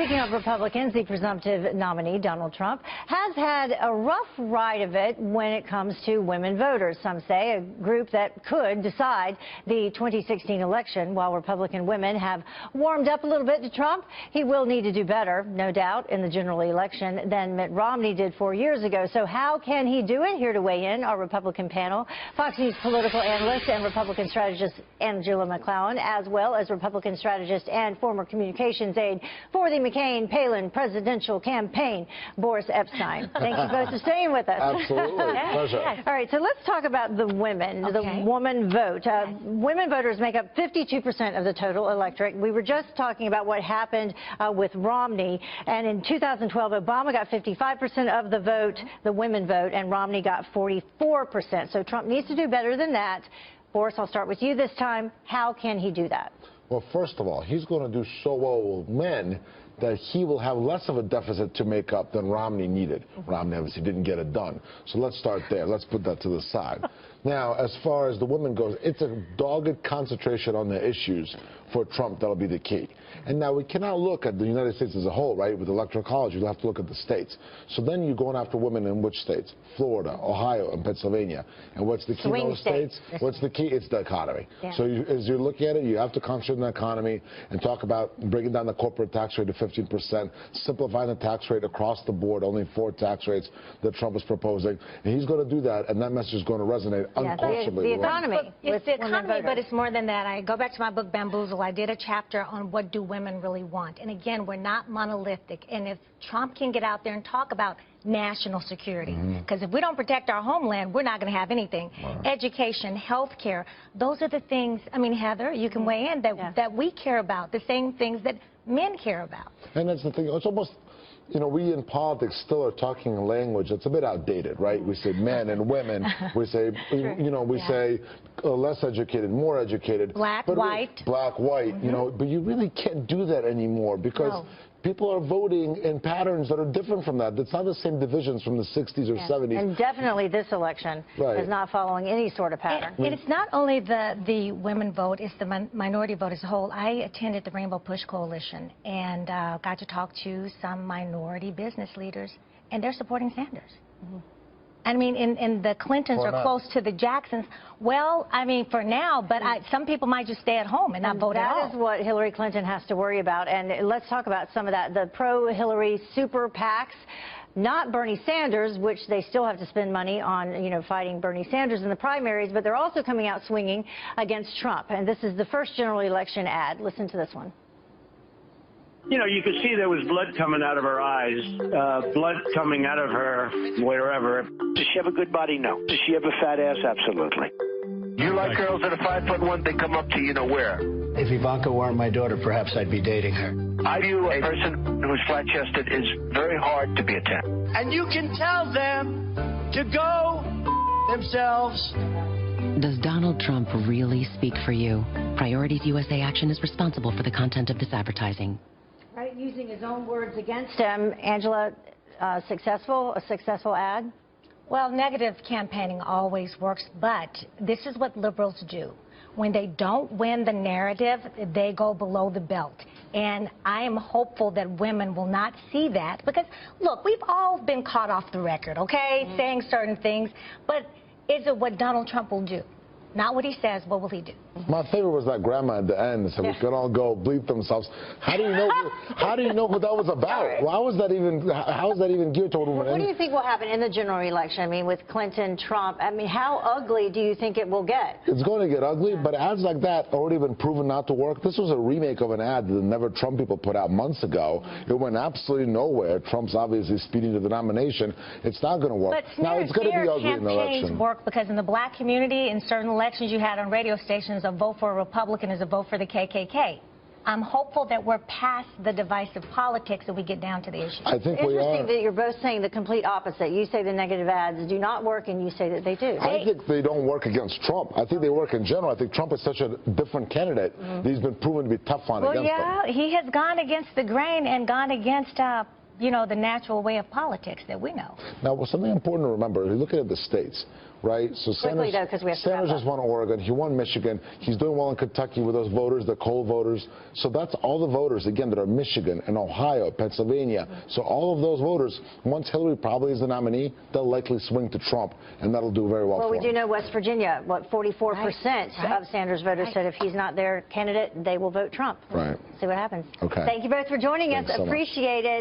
Speaking of Republicans, the presumptive nominee, Donald Trump, has had a rough ride of it when it comes to women voters. Some say a group that could decide the 2016 election. While Republican women have warmed up a little bit to Trump, he will need to do better, no doubt, in the general election than Mitt Romney did 4 years ago. So how can he do it? Here to weigh in, our Republican panel, Fox News political analyst and Republican strategist Angela McClowan, as well as Republican strategist and former communications aide for the McCain-Palin presidential campaign, Boris Epshteyn. Thank you both for staying with us. Absolutely. Pleasure. All right, so let's talk about the women, the woman vote. Women voters make up 52% of the total electorate. We were just talking about what happened with Romney, and in 2012, Obama got 55% of the vote, the women vote, and Romney got 44%. So Trump needs to do better than that. Boris, I'll start with you this time. How can he do that? Well, first of all, he's going to do so well with men that he will have less of a deficit to make up than Romney needed. Romney obviously didn't get it done. So let's start there. Let's put that to the side. Now, as far as the women goes, it's a dogged concentration on the issues for Trump that'll be the key. And now we cannot look at the United States as a whole, right? With the electoral college, you'll have to look at the states. So then you're going after women in which states? Florida, Ohio, and Pennsylvania. And what's the key in those states? What's the key? It's the economy. Yeah. So as you look at it, you have to concentrate on the economy and talk about bringing down the corporate tax rate to 15%, simplifying the tax rate across the board, only 4 tax rates that Trump is proposing. And he's going to do that, and that message is going to resonate unquestionably. The economy. It's the economy, but it's more than that. I go back to my book, Bamboozle. I did a chapter on what do women really want. And again, we're not monolithic. And if Trump can get out there and talk about national security, because if we don't protect our homeland, we're not going to have anything. Education, health care, those are the things, I mean, Heather, you can weigh in, that we care about, the same things that men care about. And that's the thing. It's almost, you know, we in politics still are talking a language that's a bit outdated, right? We say men and women. We say, you know, we say less educated, more educated. Black, white. Black, white, you know, but you really can't do that anymore because people are voting in patterns that are different from that. It's not the same divisions from the 60s or 70s. And definitely this election is not following any sort of pattern. And it's not only the women vote, it's the minority vote as a whole. I attended the Rainbow Push Coalition and got to talk to some minority business leaders, and they're supporting Sanders. I mean, and the Clintons are close to the Jacksons. Well, I mean, for now, but some people might just stay at home and not vote at all. That is what Hillary Clinton has to worry about. And let's talk about some of that. The pro-Hillary super PACs, not Bernie Sanders, which they still have to spend money on, you know, fighting Bernie Sanders in the primaries, but they're also coming out swinging against Trump. And this is the first general election ad. Listen to this one. You know, you could see there was blood coming out of her eyes, blood coming out of her wherever. Does she have a good body? No. Does she have a fat ass? Absolutely. You like girls that are 5'1", they come up to you know where? If Ivanka weren't my daughter, perhaps I'd be dating her. I view a person who's flat-chested is very hard to be a 10. And you can tell them to go themselves. Does Donald Trump really speak for you? Priorities USA Action is responsible for the content of this advertising. Right, using his own words against him. Angela, a successful ad? Well, negative campaigning always works, but this is what liberals do. When they don't win the narrative, they go below the belt. And I am hopeful that women will not see that because, look, we've all been caught off the record, okay, saying certain things, but is it what Donald Trump will do? Not what he says, what will he do? My favorite was that grandma at the end said we could all go bleep themselves. How do you know? How do you know what that was about? How is that even geared toward women? What do you think will happen in the general election? I mean, with Clinton, Trump. I mean, how ugly do you think it will get? It's going to get ugly, but ads like that already been proven not to work. This was a remake of an ad that the Never Trump people put out months ago. It went absolutely nowhere. Trump's obviously speeding to the nomination. It's not going to work. But now it's going to be ugly in the election. Campaigns work because in the black community, in certain elections you had on radio stations, a vote for a Republican is a vote for the KKK. I'm hopeful that we're past the divisive politics and we get down to the issue. I think we are. Interesting that you're both saying the complete opposite. You say the negative ads do not work, and you say that they do. I think they don't work against Trump. I think they work in general. I think Trump is such a different candidate. He's been proven to be tough on against them. He has gone against the grain and gone against you know, the natural way of politics that we know. Now, well, something important to remember, you're looking at the states, right? So Quickly, though, 'cause we have to Sanders wrap just won Oregon. He won Michigan. He's doing well in Kentucky with those voters, the coal voters. So that's all the voters, again, that are Michigan and Ohio, Pennsylvania. So all of those voters, once Hillary probably is the nominee, they'll likely swing to Trump, and that'll do very well Well, for we him. do know West Virginia, what, 44% Right. of Sanders voters said if he's not their candidate, they will vote Trump. Right. See what happens. Okay. Thank you both for joining Thanks us. so much. Appreciate it.